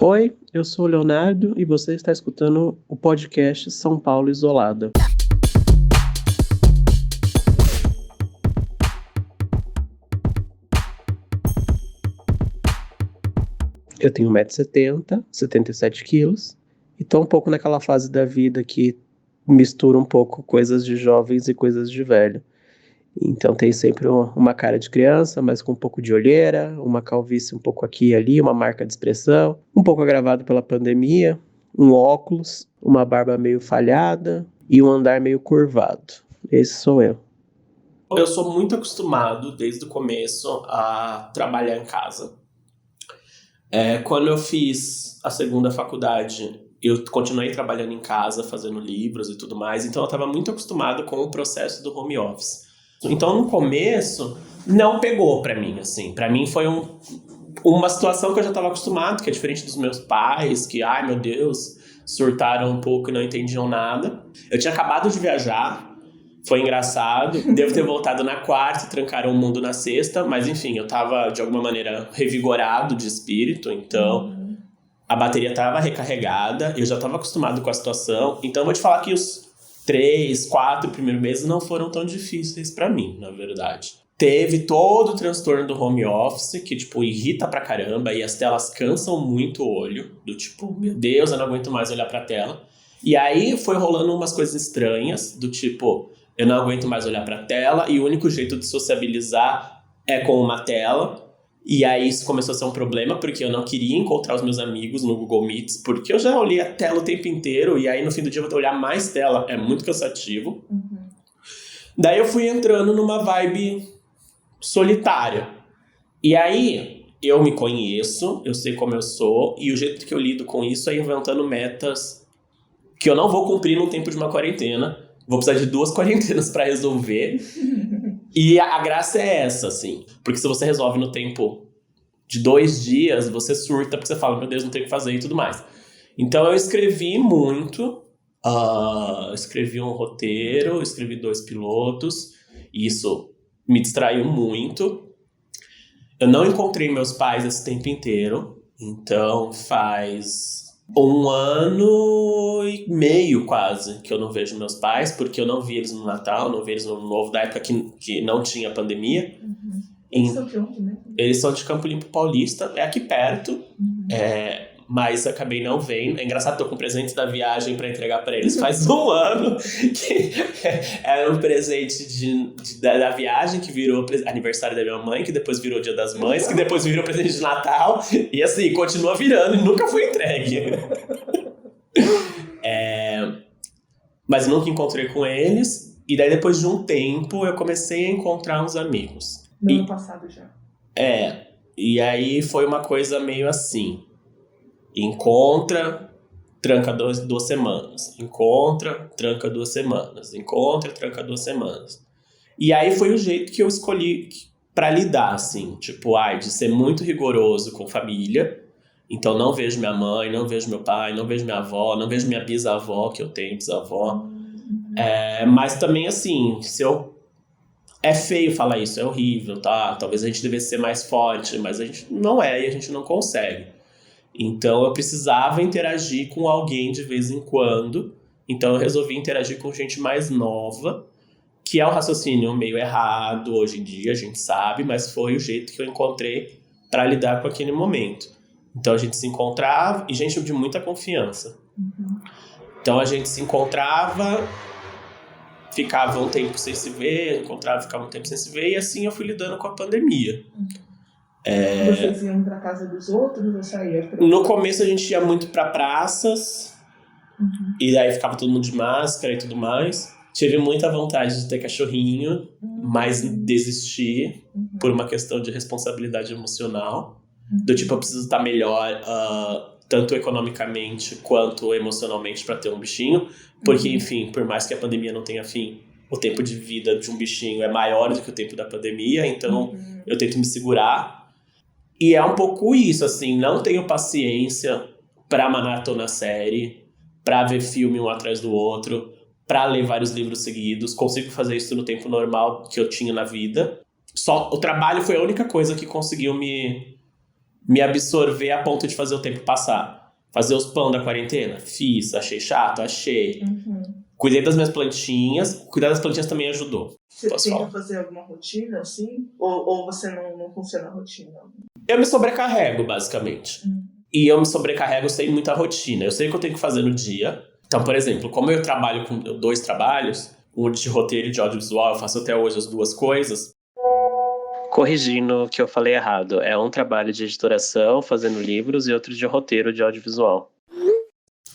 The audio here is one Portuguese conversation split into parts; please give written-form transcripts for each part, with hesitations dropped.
Oi, eu sou o Leonardo e você está escutando o podcast São Paulo Isolada. Eu tenho 1,70 m, 77 quilos e tô um pouco naquela fase da vida que mistura um pouco coisas de jovens e coisas de velho. Então tem sempre uma cara de criança, mas com um pouco de olheira, uma calvície um pouco aqui e ali, uma marca de expressão, um pouco agravado pela pandemia, um óculos, uma barba meio falhada e um andar meio curvado. Esse sou eu. Eu sou muito acostumado, desde o começo, a trabalhar em casa. Quando eu fiz a segunda faculdade, eu continuei trabalhando em casa, fazendo livros e tudo mais, então eu estava muito acostumado com o processo do home office. Então, no começo, não pegou pra mim, assim. Pra mim foi uma situação que eu já estava acostumado, que é diferente dos meus pais, que, ai meu Deus, surtaram um pouco e não entendiam nada. Eu tinha acabado de viajar, foi engraçado. Devo ter voltado na quarta, trancaram o mundo na sexta, mas enfim, eu tava de alguma maneira revigorado de espírito, então a bateria tava recarregada, eu já tava acostumado com a situação, então eu vou te falar que os 3, 4 primeiros meses não foram tão difíceis pra mim, na verdade. Teve todo o transtorno do home office, que, tipo, irrita pra caramba, e as telas cansam muito o olho, do tipo, meu Deus, eu não aguento mais olhar pra tela. E aí foi rolando umas coisas estranhas, do tipo, eu não aguento mais olhar pra tela, e o único jeito de sociabilizar é com uma tela. E aí isso começou a ser um problema, porque eu não queria encontrar os meus amigos no Google Meets, porque eu já olhei a tela o tempo inteiro, e aí no fim do dia eu vou olhar mais tela, é muito cansativo. Daí eu fui entrando numa vibe solitária. E aí eu me conheço, eu sei como eu sou, e o jeito que eu lido com isso é inventando metas que eu não vou cumprir no tempo de uma quarentena. Vou precisar de 2 quarentenas pra resolver. E a graça é essa, assim. Porque se você resolve no tempo de 2 dias, você surta porque você fala, meu Deus, não tenho o que fazer e tudo mais. Então eu escrevi muito. Escrevi um roteiro, escrevi 2 pilotos. E isso me distraiu muito. Eu não encontrei meus pais esse tempo inteiro. Então faz 1 ano e meio quase que eu não vejo meus pais, porque eu não vi eles no Natal, não vi eles no Ano Novo, da época que não tinha pandemia. Eles são de onde, né? Eles são de Campo Limpo Paulista, é aqui perto, mas acabei não vendo. É engraçado, tô com presentes da viagem pra entregar pra eles. Faz 1 ano que era um presente da viagem, que virou aniversário da minha mãe, que depois virou Dia das Mães, que depois virou presente de Natal, e assim, continua virando e nunca foi entregue. Mas nunca encontrei com eles, e daí depois de um tempo eu comecei a encontrar uns amigos. No ano passado já. E aí foi uma coisa meio assim. Encontra, tranca 2 semanas. Encontra, tranca 2 semanas. Encontra, tranca 2 semanas. E aí foi o jeito que eu escolhi pra lidar, assim. Tipo, de ser muito rigoroso com família. Então não vejo minha mãe, não vejo meu pai, não vejo minha avó, não vejo minha bisavó, que eu tenho bisavó. Mas também, assim, é feio falar isso, é horrível, tá? Talvez a gente devesse ser mais forte, mas a gente não é e a gente não consegue. Então eu precisava interagir com alguém de vez em quando. Então eu resolvi interagir com gente mais nova, que é um raciocínio meio errado hoje em dia, a gente sabe, mas foi o jeito que eu encontrei para lidar com aquele momento. Então a gente se encontrava, e gente de muita confiança. Então a gente se encontrava, ficava um tempo sem se ver, encontrava, ficava um tempo sem se ver, e assim eu fui lidando com a pandemia. Vocês iam pra casa dos outros ou saía? No começo a gente ia muito pra praças, e daí ficava todo mundo de máscara e tudo mais. Tive muita vontade de ter cachorrinho, mas desisti por uma questão de responsabilidade emocional. Do tipo, eu preciso estar melhor, tanto economicamente quanto emocionalmente pra ter um bichinho. Porque, enfim, por mais que a pandemia não tenha fim, o tempo de vida de um bichinho é maior do que o tempo da pandemia. Então, eu tento me segurar. E é um pouco isso, assim, não tenho paciência pra maratonar série, pra ver filme um atrás do outro, pra ler vários livros seguidos. Consigo fazer isso no tempo normal que eu tinha na vida. Só o trabalho foi a única coisa que conseguiu me me absorver a ponto de fazer o tempo passar. Fazer os pão da quarentena? Fiz. Achei chato? Achei. Cuidei das minhas plantinhas. Cuidar das plantinhas também ajudou. Você tenta fazer alguma rotina, assim? Ou você não funciona a rotina? Eu me sobrecarrego, basicamente. E eu me sobrecarrego sem muita rotina. Eu sei o que eu tenho que fazer no dia. Então, por exemplo, como eu trabalho com 2 trabalhos, um de roteiro e de audiovisual, eu faço até hoje as 2 coisas. Corrigindo que eu falei errado, é um trabalho de editoração, fazendo livros, e outro de roteiro de audiovisual.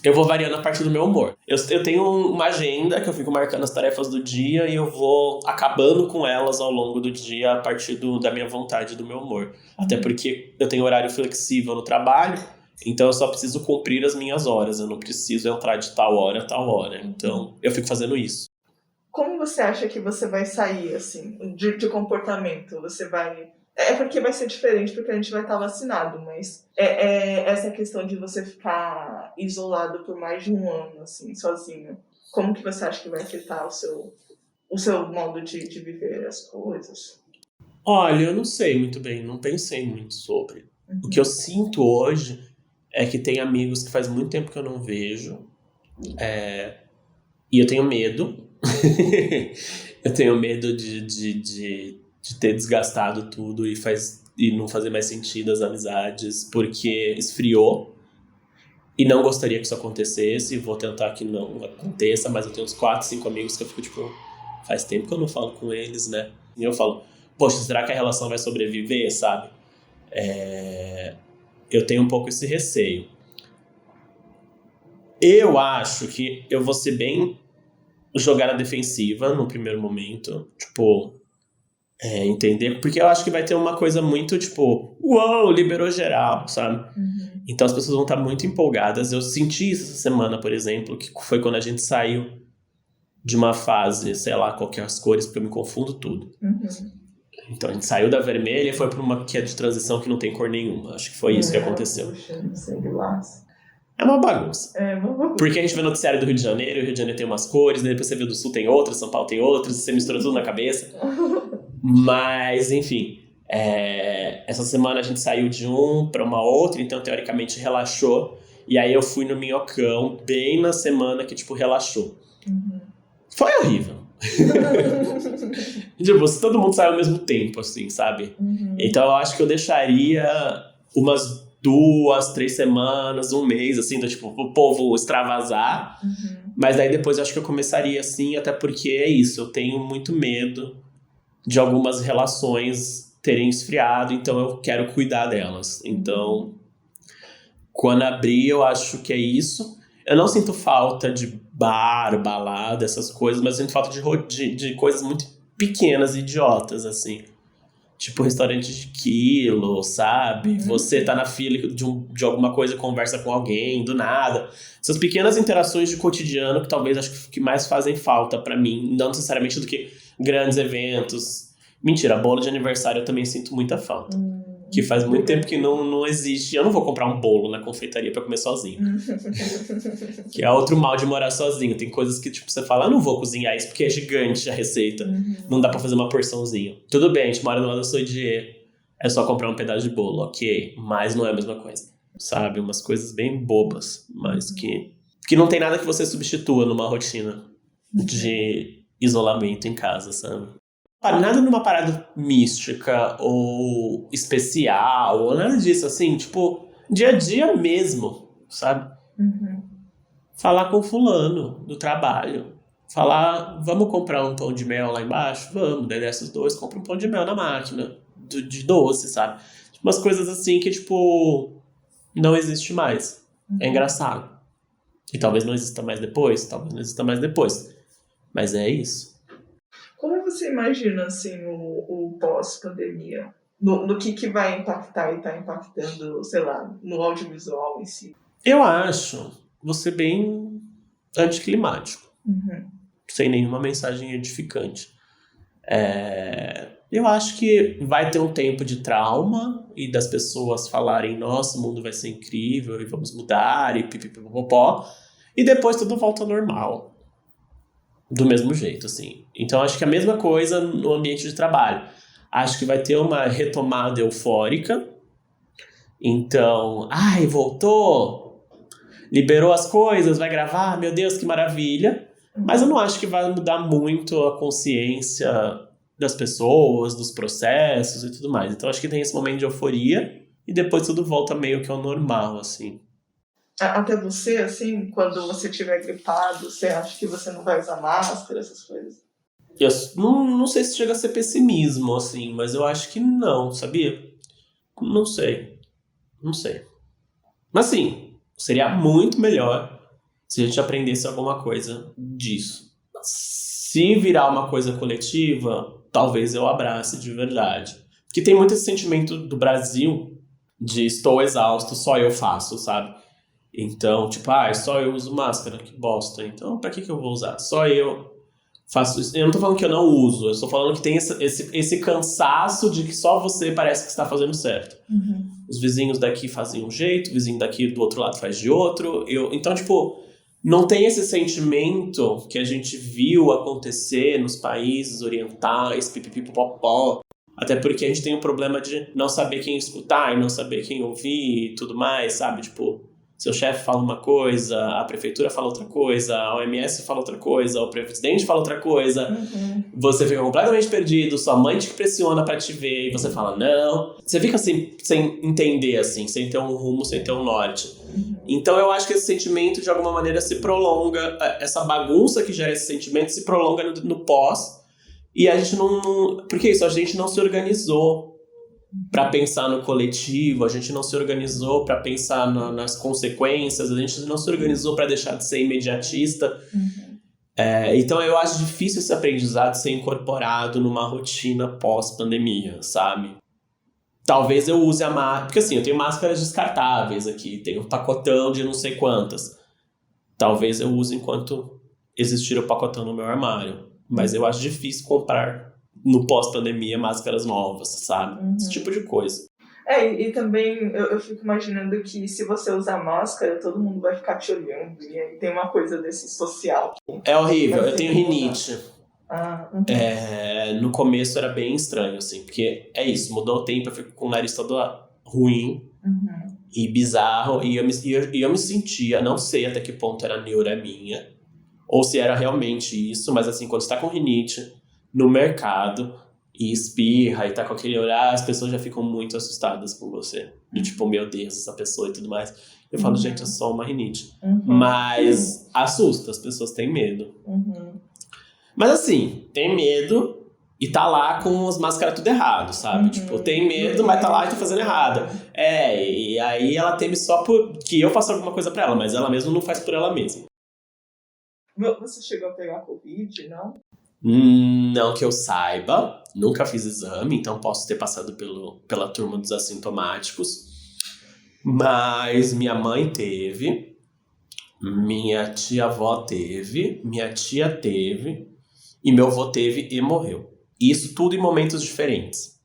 Eu vou variando a partir do meu humor. Eu tenho uma agenda que eu fico marcando as tarefas do dia e eu vou acabando com elas ao longo do dia a partir da minha vontade e do meu humor. Até porque eu tenho horário flexível no trabalho, então eu só preciso cumprir as minhas horas. Eu não preciso entrar de tal hora a tal hora. Então eu fico fazendo isso. Como você acha que você vai sair, assim, de comportamento? Você vai... É porque vai ser diferente, porque a gente vai estar vacinado, mas essa questão de você ficar isolado por mais de um ano, assim, sozinho. Como que você acha que vai afetar o seu modo de viver as coisas? Olha, eu não sei muito bem, não pensei muito sobre. O que eu sinto hoje é que tem amigos que faz muito tempo que eu não vejo. E eu tenho medo. Eu tenho medo de ter desgastado tudo e não fazer mais sentido as amizades, porque esfriou. E não gostaria que isso acontecesse. Vou tentar que não aconteça, mas eu tenho uns 4, 5 amigos que eu fico tipo, faz tempo que eu não falo com eles, né? E eu falo, poxa, será que a relação vai sobreviver, sabe? Eu tenho um pouco esse receio. Eu acho que eu vou ser bem jogar na defensiva no primeiro momento. Tipo, entender. Porque eu acho que vai ter uma coisa muito, tipo, uau, liberou geral, sabe? Então as pessoas vão estar muito empolgadas. Eu senti isso essa semana, por exemplo, que foi quando a gente saiu de uma fase, sei lá, qualquer as cores, porque eu me confundo tudo. Então a gente saiu da vermelha e foi para uma que é de transição que não tem cor nenhuma. Acho que foi isso que aconteceu. É uma bagunça. Porque a gente vê noticiário do Rio de Janeiro, e o Rio de Janeiro tem umas cores, né? Depois você vê do Sul tem outras, São Paulo tem outras, você mistura tudo na cabeça. Mas, enfim, essa semana a gente saiu de um para uma outra, então teoricamente relaxou. E aí eu fui no Minhocão bem na semana que, tipo, relaxou. Foi horrível. Tipo, se todo mundo saiu ao mesmo tempo, assim, sabe? Então eu acho que eu deixaria umas 2, 3 semanas, um mês, assim, do tipo, o povo extravasar. Mas daí depois eu acho que eu começaria assim, até porque é isso, eu tenho muito medo de algumas relações terem esfriado, então eu quero cuidar delas. Então, quando abrir, eu acho que é isso. Eu não sinto falta de bar, balada, essas coisas, mas eu sinto falta de coisas muito pequenas e idiotas, assim. Tipo restaurante de quilo, sabe? Você tá na fila de alguma coisa e conversa com alguém, do nada. Essas pequenas interações de cotidiano que talvez acho que mais fazem falta pra mim. Não necessariamente do que grandes eventos. Mentira, bolo de aniversário eu também sinto muita falta. Que faz muito tempo que não existe. Eu não vou comprar um bolo na confeitaria pra comer sozinho. Que é outro mal de morar sozinho. Tem coisas que tipo, você fala, eu não vou cozinhar isso porque é gigante a receita. Não dá pra fazer uma porçãozinha. Tudo bem, a gente mora no lado da Soidier. É só comprar um pedaço de bolo, ok. Mas não é a mesma coisa. Sabe? Umas coisas bem bobas. Mas que não tem nada que você substitua numa rotina de isolamento em casa, sabe? Nada numa parada mística ou especial ou nada disso, assim, tipo, dia a dia mesmo, sabe? Falar com fulano do trabalho. Falar, vamos comprar um pão de mel lá embaixo? Vamos, daí desses 2, compra um pão de mel na máquina, de doce, sabe? Tipo, umas coisas assim que, tipo, não existe mais. É engraçado. E talvez não exista mais depois, mas é isso. Como você imagina, assim, o pós-pandemia? No que vai impactar e está impactando, sei lá, no audiovisual em si? Eu acho você bem anticlimático. Sem nenhuma mensagem edificante. Eu acho que vai ter um tempo de trauma e das pessoas falarem, nossa, o mundo vai ser incrível e vamos mudar e pipipipopopó. E depois tudo volta ao normal. Do mesmo jeito, assim. Então, acho que a mesma coisa no ambiente de trabalho. Acho que vai ter uma retomada eufórica Então, ai, voltou, liberou as coisas, vai gravar, meu Deus, que maravilha. Mas eu não acho que vai mudar muito a consciência das pessoas, dos processos e tudo mais. Então acho que tem esse momento de euforia e depois tudo volta meio que ao normal, assim. Até você, assim, quando você estiver gripado, você acha que você não vai usar máscara, essas coisas? Eu não sei se chega a ser pessimismo, assim, mas eu acho que não, sabia? Não sei. Mas sim, seria muito melhor se a gente aprendesse alguma coisa disso. Se virar uma coisa coletiva, talvez eu abrace de verdade. Porque tem muito esse sentimento do Brasil de estou exausto, só eu faço, sabe? Então, tipo, só eu uso máscara, que bosta. Então, pra que eu vou usar? Só eu faço isso. Eu não tô falando que eu não uso, eu estou falando que tem esse cansaço de que só você parece que está fazendo certo. Uhum. Os vizinhos daqui fazem um jeito, o vizinho daqui do outro lado faz de outro. Então, tipo, não tem esse sentimento que a gente viu acontecer nos países orientais, pipipipopó. Até porque a gente tem um problema de não saber quem escutar e não saber quem ouvir e tudo mais, sabe? Tipo, seu chefe fala uma coisa, a prefeitura fala outra coisa, a OMS fala outra coisa, o presidente fala outra coisa. Uhum. Você fica completamente perdido, sua mãe te pressiona pra te ver e você fala não. Você fica assim, sem entender, assim, sem ter um rumo, sem ter um norte. Uhum. Então eu acho que esse sentimento, de alguma maneira, se prolonga. Essa bagunça que gera esse sentimento se prolonga no pós. E a gente não... Porque isso, a gente não se organizou para pensar no coletivo, a gente não se organizou para pensar nas consequências, a gente não se organizou para deixar de ser imediatista. Uhum. Então eu acho difícil esse aprendizado ser incorporado numa rotina pós-pandemia, sabe? Talvez eu use a máscara, porque assim, eu tenho máscaras descartáveis aqui, tenho um pacotão de não sei quantas. Talvez eu use enquanto existir o pacotão no meu armário, mas eu acho difícil comprar no pós-pandemia máscaras novas, sabe? Uhum. Esse tipo de coisa. E também eu fico imaginando que se você usar máscara, todo mundo vai ficar te olhando. E aí tem uma coisa desse social. É horrível, eu tenho rinite. Uhum. No começo era bem estranho, assim, porque é isso, mudou o tempo, eu fico com o nariz todo ruim e bizarro, e eu me sentia, não sei até que ponto era neura minha, ou se era realmente isso, mas assim, quando você tá com rinite no mercado e espirra e tá com aquele olhar, as pessoas já ficam muito assustadas com você. Do tipo, meu Deus, essa pessoa e tudo mais. Eu falo, gente, é só uma rinite. Mas assusta, as pessoas têm medo. Mas assim, tem medo e tá lá com as máscaras tudo errado, sabe? Tipo, tem medo, mas tá lá e tá fazendo errado. E aí ela teme só que eu faça alguma coisa pra ela, mas ela mesma não faz por ela mesma. Você chegou a pegar Covid, não? Não que eu saiba, nunca fiz exame, então posso ter passado pela turma dos assintomáticos. Mas minha mãe teve, minha tia-avó teve, minha tia teve, e meu avô teve e morreu. Isso tudo em momentos diferentes.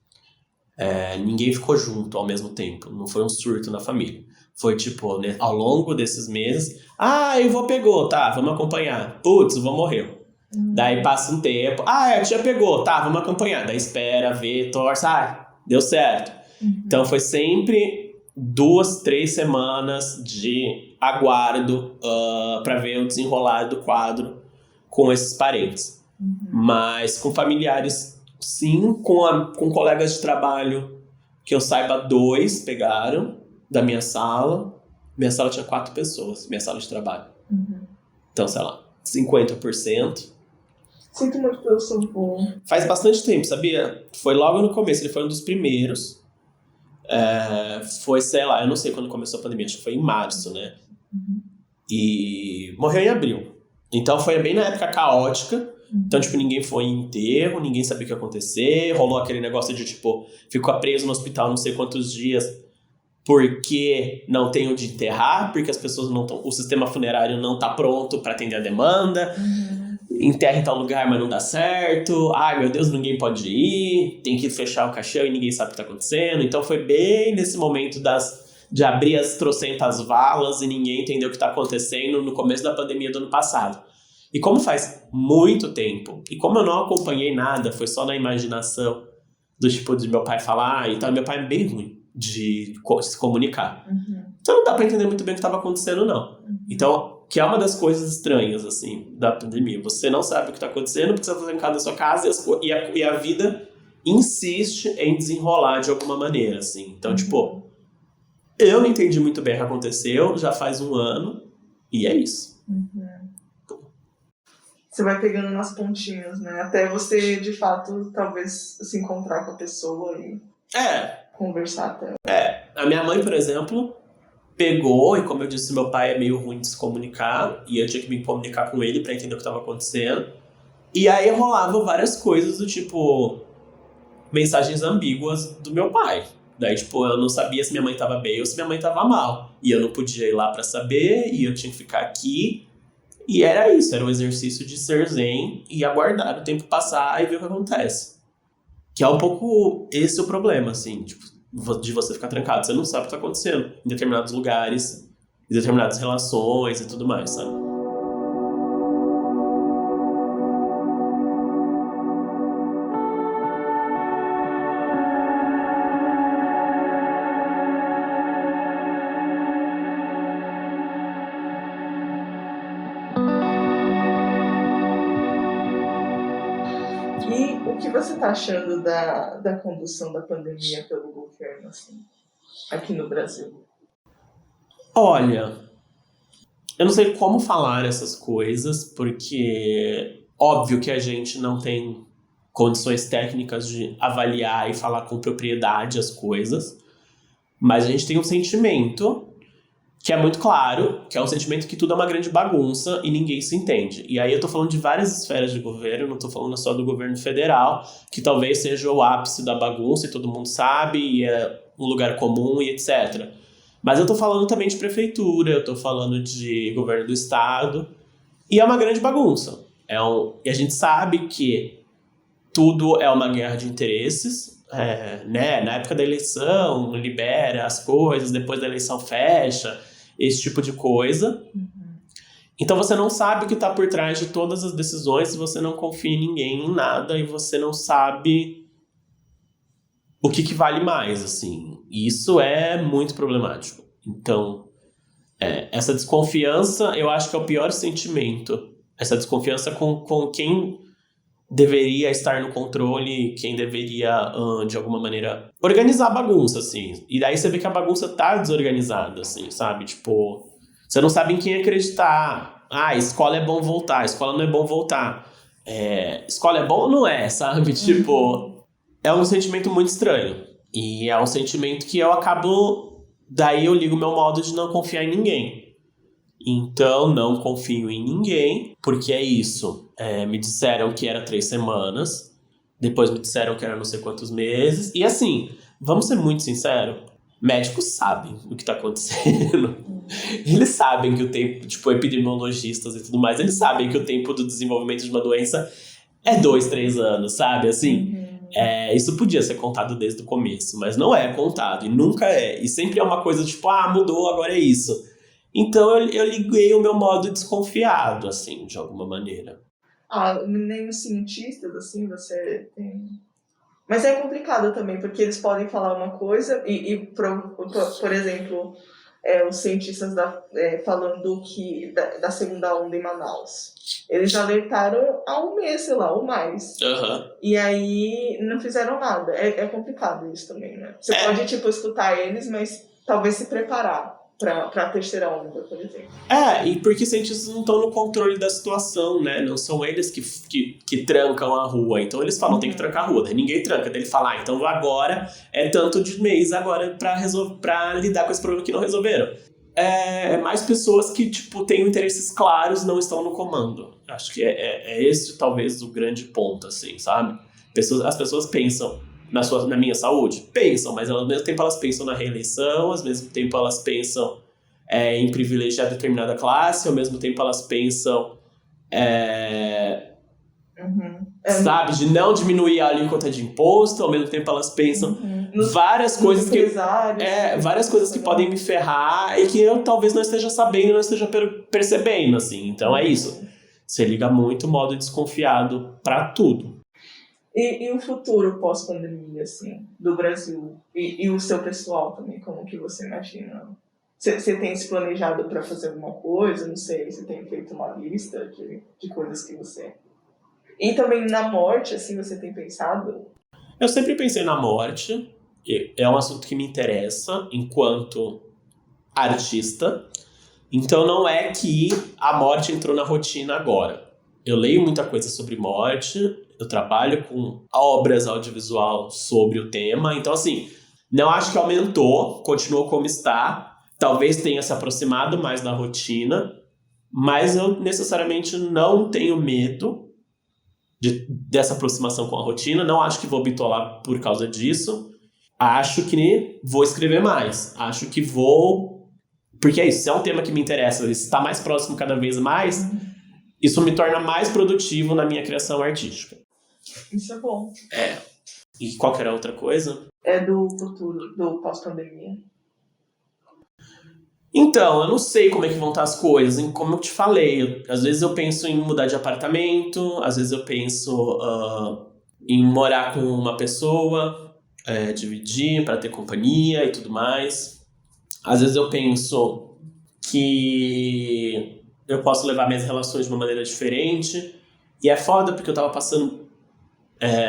Ninguém ficou junto ao mesmo tempo, não foi um surto na família. Foi tipo, né, ao longo desses meses, o vô pegou, tá, vamos acompanhar. Putz, o vô morreu. Daí passa um tempo, a tia pegou, tá, vamos acompanhar. Daí espera, vê, torce, deu certo. Então foi sempre 2, 3 semanas de aguardo pra ver o desenrolar do quadro com esses parentes. Mas com familiares, sim, com colegas de trabalho, que eu saiba 2 pegaram da minha sala. Minha sala tinha 4 pessoas, minha sala de trabalho. Então, sei lá, 50%. Sinto muito pelo seu avô. Faz bastante tempo, sabia? Foi logo no começo, ele foi um dos primeiros. Foi, sei lá, eu não sei quando começou a pandemia, acho que foi em março, né? E morreu em abril. Então foi bem na época caótica. Então, tipo, ninguém foi em enterro, ninguém sabia o que ia acontecer. Rolou aquele negócio de, tipo, ficou preso no hospital não sei quantos dias porque não tem onde enterrar, porque as pessoas não estão... O sistema funerário não tá pronto para atender a demanda. Enterra em tal lugar, mas não dá certo. Ai, meu Deus, ninguém pode ir. Tem que fechar o caixão e ninguém sabe o que tá acontecendo. Então foi bem nesse momento de abrir as trocentas valas e ninguém entendeu o que tá acontecendo no começo da pandemia do ano passado. E como faz muito tempo, e como eu não acompanhei nada, foi só na imaginação do tipo de meu pai falar, então meu pai é bem ruim de se comunicar. Uhum. Então não dá pra entender muito bem o que estava acontecendo, não. Então, que é uma das coisas estranhas, assim, da pandemia. Você não sabe o que está acontecendo porque você está trancado na sua casa e a vida insiste em desenrolar de alguma maneira, assim. Então, tipo, eu não entendi muito bem o que aconteceu, já faz um ano, e é isso. Você vai pegando nas pontinhas, né? Até você, de fato, talvez se encontrar com a pessoa e conversar até. A minha mãe, por exemplo, pegou, e como eu disse, meu pai é meio ruim de se comunicar, e eu tinha que me comunicar com ele pra entender o que estava acontecendo. E aí rolava várias coisas do tipo, mensagens ambíguas do meu pai. Daí, tipo, eu não sabia se minha mãe tava bem ou se minha mãe tava mal. E eu não podia ir lá pra saber, e eu tinha que ficar aqui. E era isso, era um exercício de ser zen e aguardar o tempo passar e ver o que acontece. Que é um pouco esse o problema, assim, tipo, de você ficar trancado. Você não sabe o que tá acontecendo em determinados lugares, em determinadas relações e tudo mais, sabe? E o que você está achando da condução da pandemia pelo governo, assim, aqui no Brasil? Olha, eu não sei como falar essas coisas, porque óbvio que a gente não tem condições técnicas de avaliar e falar com propriedade as coisas, mas a gente tem um sentimento que é muito claro, que é um sentimento que tudo é uma grande bagunça e ninguém se entende. E aí eu tô falando de várias esferas de governo, não tô falando só do governo federal, que talvez seja o ápice da bagunça e todo mundo sabe, e é um lugar comum e etc. Mas eu tô falando também de prefeitura, eu tô falando de governo do estado, e é uma grande bagunça. E a gente sabe que tudo é uma guerra de interesses, né? Na época da eleição, libera as coisas, depois da eleição fecha, esse tipo de coisa. Então você não sabe o que está por trás de todas as decisões, você não confia em ninguém, em nada, e você não sabe o que vale mais, assim. E isso é muito problemático. Então, essa desconfiança, eu acho que é o pior sentimento. Essa desconfiança com quem deveria estar no controle, quem deveria, de alguma maneira, organizar a bagunça, assim. E daí você vê que a bagunça tá desorganizada, assim, sabe? Tipo, você não sabe em quem acreditar. Escola é bom voltar, escola não é bom voltar. Escola é bom ou não é, sabe? Tipo, é um sentimento muito estranho. E é um sentimento que eu acabo... Daí eu ligo o meu modo de não confiar em ninguém. Então, não confio em ninguém, porque é isso. Me disseram que era 3 semanas, depois me disseram que era não sei quantos meses. E assim, vamos ser muito sinceros, médicos sabem o que tá acontecendo. Eles sabem que o tempo, tipo, epidemiologistas e tudo mais, eles sabem que o tempo do desenvolvimento de uma doença é 2, 3 anos, sabe? Assim, isso podia ser contado desde o começo, mas não é contado, e nunca é. E sempre é uma coisa tipo, mudou, agora é isso. Então eu liguei o meu modo desconfiado, assim, de alguma maneira. Nem os cientistas, assim, você tem... Mas é complicado também, porque eles podem falar uma coisa por exemplo, os cientistas falando que da segunda onda em Manaus. Eles alertaram há um mês, sei lá, ou mais. E aí não fizeram nada. É complicado isso também, né? Você pode, tipo, escutar eles, mas talvez se preparar para a terceira onda, por exemplo. E porque cientistas não estão no controle da situação, né? Não são eles que trancam a rua. Então eles falam, tem que trancar a rua. Daí ninguém tranca. Daí ele fala, então agora é tanto de mês agora pra lidar com esse problema que não resolveram. Mais pessoas que, tipo, têm interesses claros não estão no comando. Acho que é esse talvez o grande ponto, assim, sabe? As pessoas pensam na minha saúde? Pensam, mas ao mesmo tempo elas pensam na reeleição, ao mesmo tempo elas pensam em privilegiar determinada classe, ao mesmo tempo elas pensam sabe, de não diminuir a alíquota de imposto, ao mesmo tempo elas pensam várias coisas várias coisas que podem me ferrar e que eu talvez não esteja sabendo, não esteja percebendo, assim. Então é isso. Você liga muito o modo desconfiado pra tudo. E o futuro pós-pandemia, assim, do Brasil? E o seu pessoal também, como que você imagina? Você tem se planejado para fazer alguma coisa? Não sei, você tem feito uma lista de coisas que você... E também na morte, assim, você tem pensado? Eu sempre pensei na morte. É um assunto que me interessa enquanto artista. Então não é que a morte entrou na rotina agora. Eu leio muita coisa sobre morte, eu trabalho com obras audiovisual sobre o tema. Então, assim, não acho que aumentou, continuou como está. Talvez tenha se aproximado mais da rotina, mas eu necessariamente não tenho medo dessa aproximação com a rotina. Não acho que vou bitolar por causa disso. Acho que vou escrever mais. Acho que vou... Porque é isso, se é um tema que me interessa, se está mais próximo cada vez mais, isso me torna mais produtivo na minha criação artística. Isso é bom. E qualquer outra coisa? É do futuro, do pós-pandemia. Então, eu não sei como é que vão estar as coisas. Como eu te falei, às vezes eu penso em mudar de apartamento, às vezes eu penso em morar com uma pessoa, dividir para ter companhia e tudo mais. Às vezes eu penso que eu posso levar minhas relações de uma maneira diferente. E é foda porque eu tava passando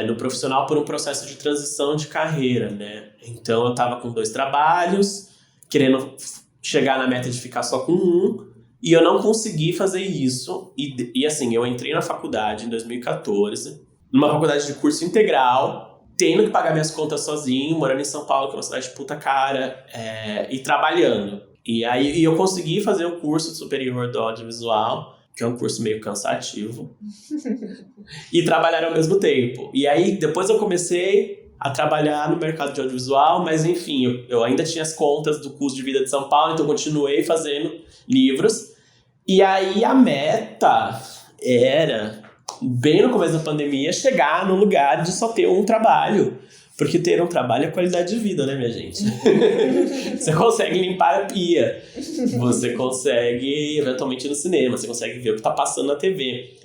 no profissional por um processo de transição de carreira, né? Então eu tava com 2 trabalhos, querendo chegar na meta de ficar só com um, e eu não consegui fazer isso. E assim, eu entrei na faculdade em 2014, numa faculdade de curso integral, tendo que pagar minhas contas sozinho, morando em São Paulo, que é uma cidade de puta cara, e trabalhando. E aí eu consegui fazer o curso superior do audiovisual, que é um curso meio cansativo, e trabalhar ao mesmo tempo. E aí depois eu comecei a trabalhar no mercado de audiovisual, mas enfim, eu ainda tinha as contas do custo de vida de São Paulo, então continuei fazendo livros. E aí a meta era, bem no começo da pandemia, chegar no lugar de só ter um trabalho. Porque ter um trabalho é qualidade de vida, né, minha gente? Você consegue limpar a pia. Você consegue, eventualmente, ir no cinema. Você consegue ver o que tá passando na TV.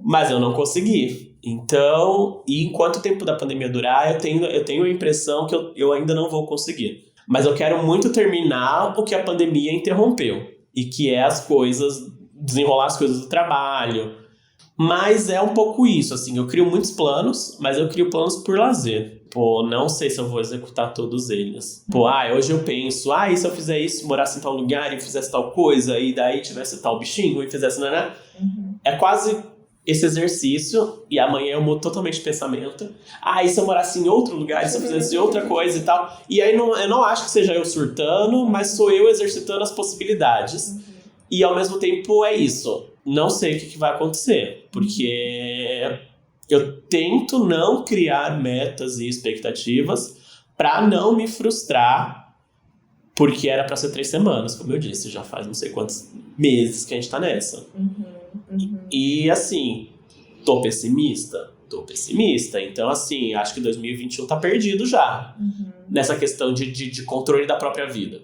Mas eu não consegui. Então, e enquanto o tempo da pandemia durar, eu tenho a impressão que eu ainda não vou conseguir. Mas eu quero muito terminar o que a pandemia interrompeu. E que é as coisas, desenrolar as coisas do trabalho. Mas é um pouco isso, assim, eu crio muitos planos, mas eu crio planos por lazer. Pô, não sei se eu vou executar todos eles. Pô, hoje eu penso, e se eu fizer isso, morasse em tal lugar e fizesse tal coisa, e daí tivesse tal bichinho e fizesse, né? É quase esse exercício, e amanhã eu mudo totalmente de pensamento. E se eu morasse em outro lugar, e se eu fizesse outra coisa e tal. E aí eu não acho que seja eu surtando, mas sou eu exercitando as possibilidades. E ao mesmo tempo é isso. Não sei o que vai acontecer, porque eu tento não criar metas e expectativas para não me frustrar, porque era para ser 3 semanas, como eu disse, já faz não sei quantos meses que a gente tá nessa. E assim, tô pessimista, então assim, acho que 2021 tá perdido já, nessa questão de controle da própria vida.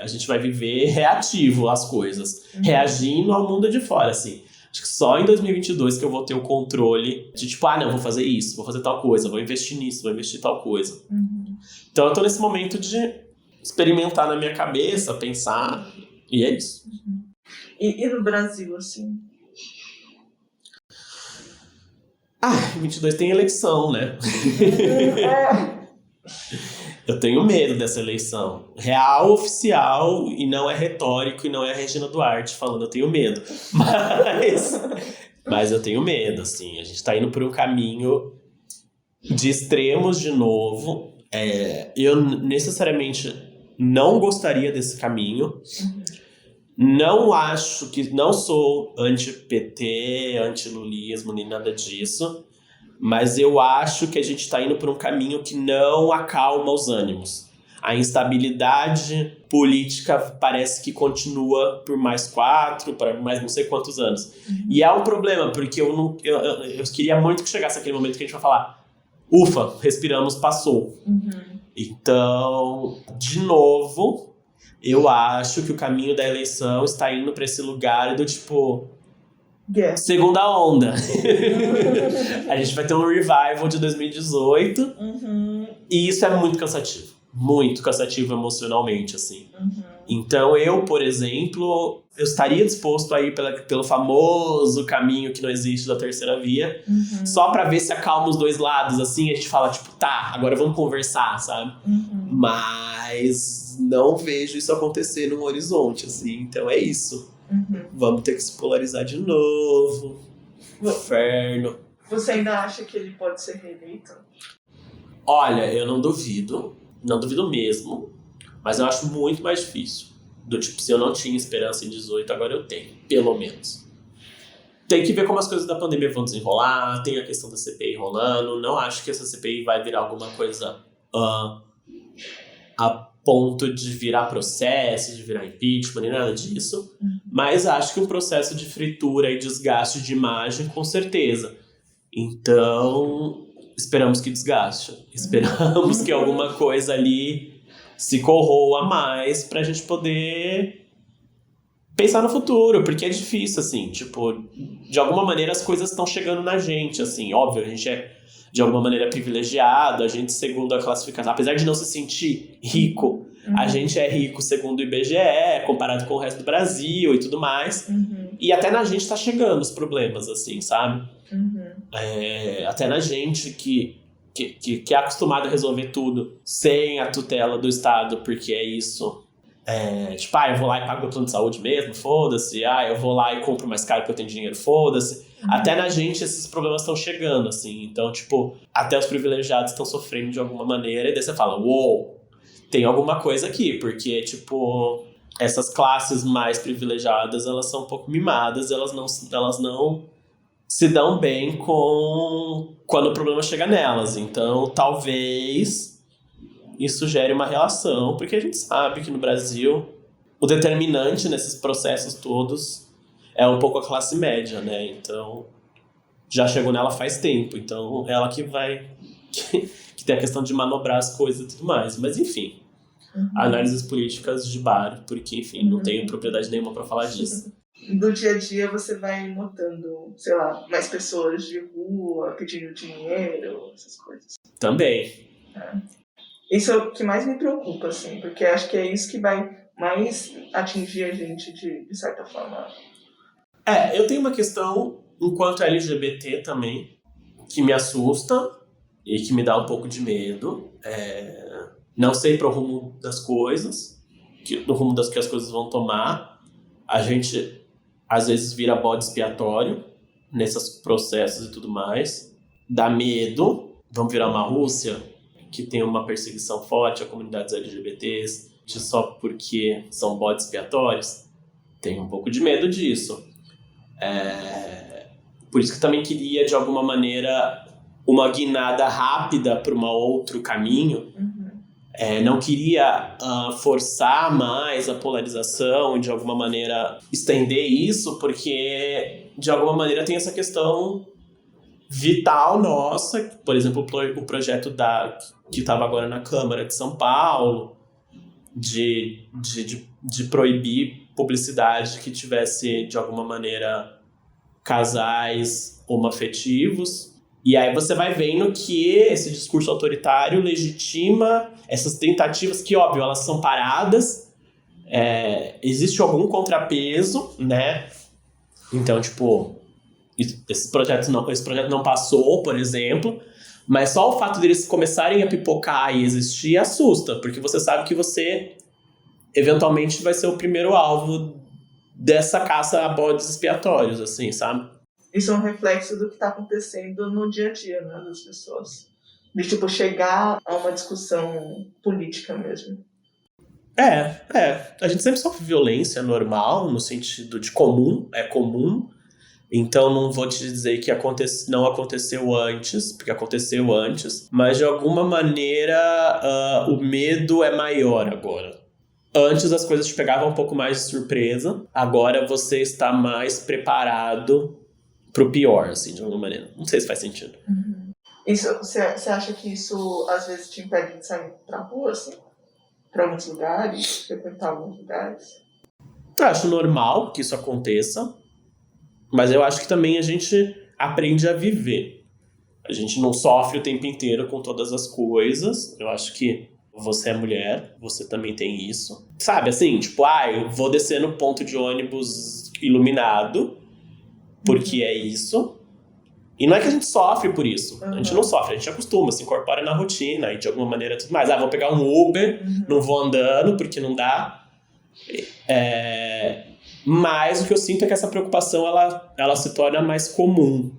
A gente vai viver reativo às coisas, reagindo ao mundo de fora, assim. Acho que só em 2022 que eu vou ter o controle de tipo, não, vou fazer isso, vou fazer tal coisa, vou investir nisso, vou investir em tal coisa. Então eu tô nesse momento de experimentar na minha cabeça, pensar, e é isso. E no Brasil, assim? 22 tem eleição, né? Eu tenho medo dessa eleição. Real, oficial, e não é retórico, e não é a Regina Duarte falando, eu tenho medo. Mas eu tenho medo, assim. A gente tá indo por um caminho de extremos de novo. Eu necessariamente não gostaria desse caminho. Não sou anti-PT, anti-lulismo, nem nada disso. Mas eu acho que a gente está indo por um caminho que não acalma os ânimos. A instabilidade política parece que continua por mais 4, por mais não sei quantos anos. E é um problema, porque eu queria muito que chegasse aquele momento que a gente vai falar, ufa, respiramos, passou. Então, de novo, eu acho que o caminho da eleição está indo para esse lugar do tipo, Guess. Segunda onda. A gente vai ter um revival de 2018. Uhum. E isso é muito cansativo. Muito cansativo emocionalmente, assim. Uhum. Então eu, por exemplo, eu estaria disposto a ir pelo famoso caminho que não existe da terceira via. Uhum. Só pra ver se acalma os dois lados, assim. A gente fala, tipo, tá, agora vamos conversar, sabe? Uhum. Mas não vejo isso acontecer no horizonte, assim. Então é isso. Uhum. Vamos ter que se polarizar de novo. Inferno. Você ainda acha que ele pode ser reeleito? Olha, eu não duvido. Não duvido mesmo. Mas eu acho muito mais difícil. Do tipo, se eu não tinha esperança em 18, agora eu tenho. Pelo menos. Tem que ver como as coisas da pandemia vão desenrolar. Tem a questão da CPI rolando. Não acho que essa CPI vai virar alguma coisa a ponto de virar processo, de virar impeachment, nem nada disso. Mas acho que um processo de fritura e desgaste de imagem, com certeza. Então, esperamos que desgaste. Esperamos que alguma coisa ali se corroa mais pra gente poder pensar no futuro, porque é difícil, assim, tipo, de alguma maneira as coisas estão chegando na gente, assim, óbvio, a gente é de alguma maneira privilegiado, a gente, segundo a classificação, apesar de não se sentir rico, a gente é rico segundo o IBGE, comparado com o resto do Brasil e tudo mais, e até na gente tá chegando os problemas, assim, sabe? Até na gente que é acostumado a resolver tudo sem a tutela do Estado, porque é isso. Tipo, eu vou lá e pago meu plano de saúde mesmo, foda-se. Eu vou lá e compro mais caro porque eu tenho dinheiro, foda-se. Até na gente esses problemas estão chegando, assim. Então, tipo, até os privilegiados estão sofrendo de alguma maneira. E daí você fala, uou, tem alguma coisa aqui. Porque, tipo, essas classes mais privilegiadas, elas são um pouco mimadas. Elas não se dão bem quando o problema chega nelas. Então, talvez isso gere uma relação, porque a gente sabe que no Brasil o determinante nesses processos todos é um pouco a classe média, né? Então, já chegou nela faz tempo. Então, ela que vai... que tem a questão de manobrar as coisas e tudo mais. Mas, enfim, análises políticas de bar, porque, enfim, não tenho propriedade nenhuma para falar disso. Do dia a dia você vai notando, sei lá, mais pessoas de rua pedindo dinheiro, essas coisas. Também. Isso é o que mais me preocupa, assim, porque acho que é isso que vai mais atingir a gente de certa forma. Eu tenho uma questão, enquanto LGBT também, que me assusta e que me dá um pouco de medo. Não sei para o rumo das coisas, no rumo das que as coisas vão tomar. A gente, às vezes, vira bode expiatório nesses processos e tudo mais. Dá medo. Vamos virar uma Rússia que tem uma perseguição forte a comunidades LGBTs só porque são bodes expiatórios. Tenho um pouco de medo disso. Por isso que também queria, de alguma maneira, uma guinada rápida para um outro caminho. Não queria forçar mais a polarização e, de alguma maneira, estender isso, porque, de alguma maneira, tem essa questão vital nossa. Por exemplo, o projeto que estava agora na Câmara de São Paulo, de proibir publicidade que tivesse, de alguma maneira, casais homoafetivos. E aí você vai vendo que esse discurso autoritário legitima essas tentativas que, óbvio, elas são paradas. Existe algum contrapeso, né? Então, tipo, esse projeto não passou, por exemplo. Mas só o fato deles começarem a pipocar e existir assusta. Porque você sabe que você, eventualmente, vai ser o primeiro alvo dessa caça a bodes expiatórios, assim, sabe? Isso é um reflexo do que está acontecendo no dia a dia, né, das pessoas. De, tipo, chegar a uma discussão política mesmo. A gente sempre sofre violência normal, no sentido de comum, é comum. Então não vou te dizer que não aconteceu antes, porque aconteceu antes. Mas de alguma maneira o medo é maior agora. Antes as coisas te pegavam um pouco mais de surpresa. Agora você está mais preparado pro pior, assim, de alguma maneira. Não sei se faz sentido. Você acha que isso, às vezes, te impede de sair pra rua, assim? Pra alguns lugares? Frequentar alguns lugares? Eu acho normal que isso aconteça. Mas eu acho que também a gente aprende a viver. A gente não sofre o tempo inteiro com todas as coisas. Eu acho que você é mulher, você também tem isso. Sabe, assim, tipo, eu vou descer no ponto de ônibus iluminado, porque é isso. E não é que a gente sofre por isso. A gente não sofre, a gente acostuma, se incorpora na rotina e de alguma maneira tudo mais. Vou pegar um Uber, não vou andando porque não dá. Mas o que eu sinto é que essa preocupação ela se torna mais comum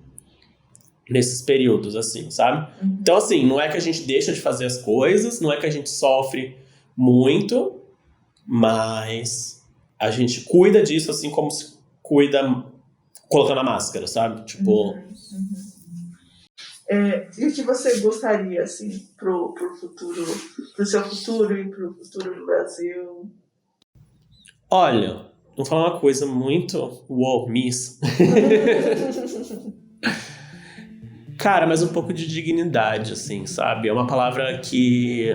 nesses períodos, assim, sabe? Então, assim, não é que a gente deixa de fazer as coisas, não é que a gente sofre muito, mas a gente cuida disso, assim, como se cuida colocando a máscara, sabe? Tipo... E o que você gostaria, assim, pro futuro, pro seu futuro e pro futuro do Brasil? Olha, vou falar uma coisa muito miss. Cara, mas um pouco de dignidade, assim, sabe? É uma palavra que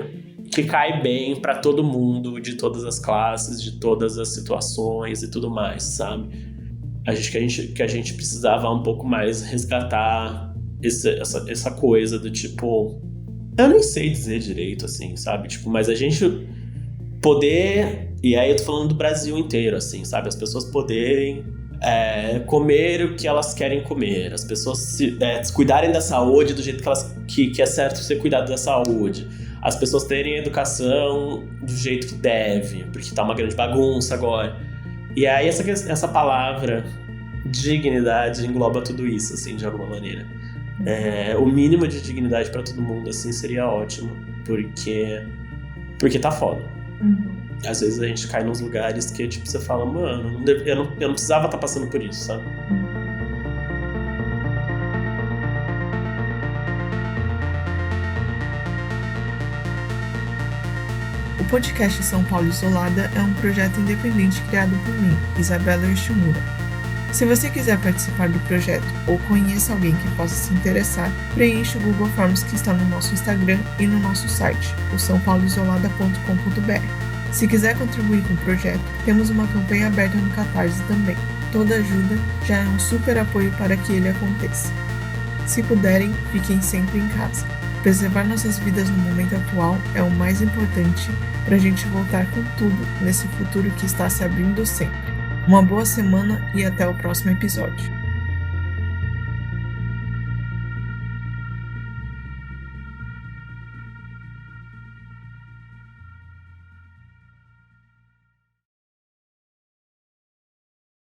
cai bem pra todo mundo, de todas as classes, de todas as situações e tudo mais, sabe? Acho que a gente precisava um pouco mais resgatar essa coisa do tipo... Eu nem sei dizer direito, assim, sabe? Tipo, mas a gente poder... E aí eu tô falando do Brasil inteiro, assim, sabe? As pessoas poderem comer o que elas querem comer. As pessoas se cuidarem da saúde do jeito que é certo você cuidar da saúde. As pessoas terem educação do jeito que deve, porque tá uma grande bagunça agora. E aí essa palavra dignidade engloba tudo isso, assim, de alguma maneira. O mínimo de dignidade pra todo mundo, assim, seria ótimo. Porque tá foda. Às vezes a gente cai nos lugares que, tipo, você fala, mano, eu não precisava estar passando por isso, sabe? O podcast São Paulo Isolada é um projeto independente criado por mim, Isabela Yoshimura. Se você quiser participar do projeto ou conheça alguém que possa se interessar, preencha o Google Forms que está no nosso Instagram e no nosso site, o saopauloisolada.com.br. Se quiser contribuir com o projeto, temos uma campanha aberta no Catarse também. Toda ajuda já é um super apoio para que ele aconteça. Se puderem, fiquem sempre em casa. Preservar nossas vidas no momento atual é o mais importante para a gente voltar com tudo nesse futuro que está se abrindo sempre. Uma boa semana e até o próximo episódio.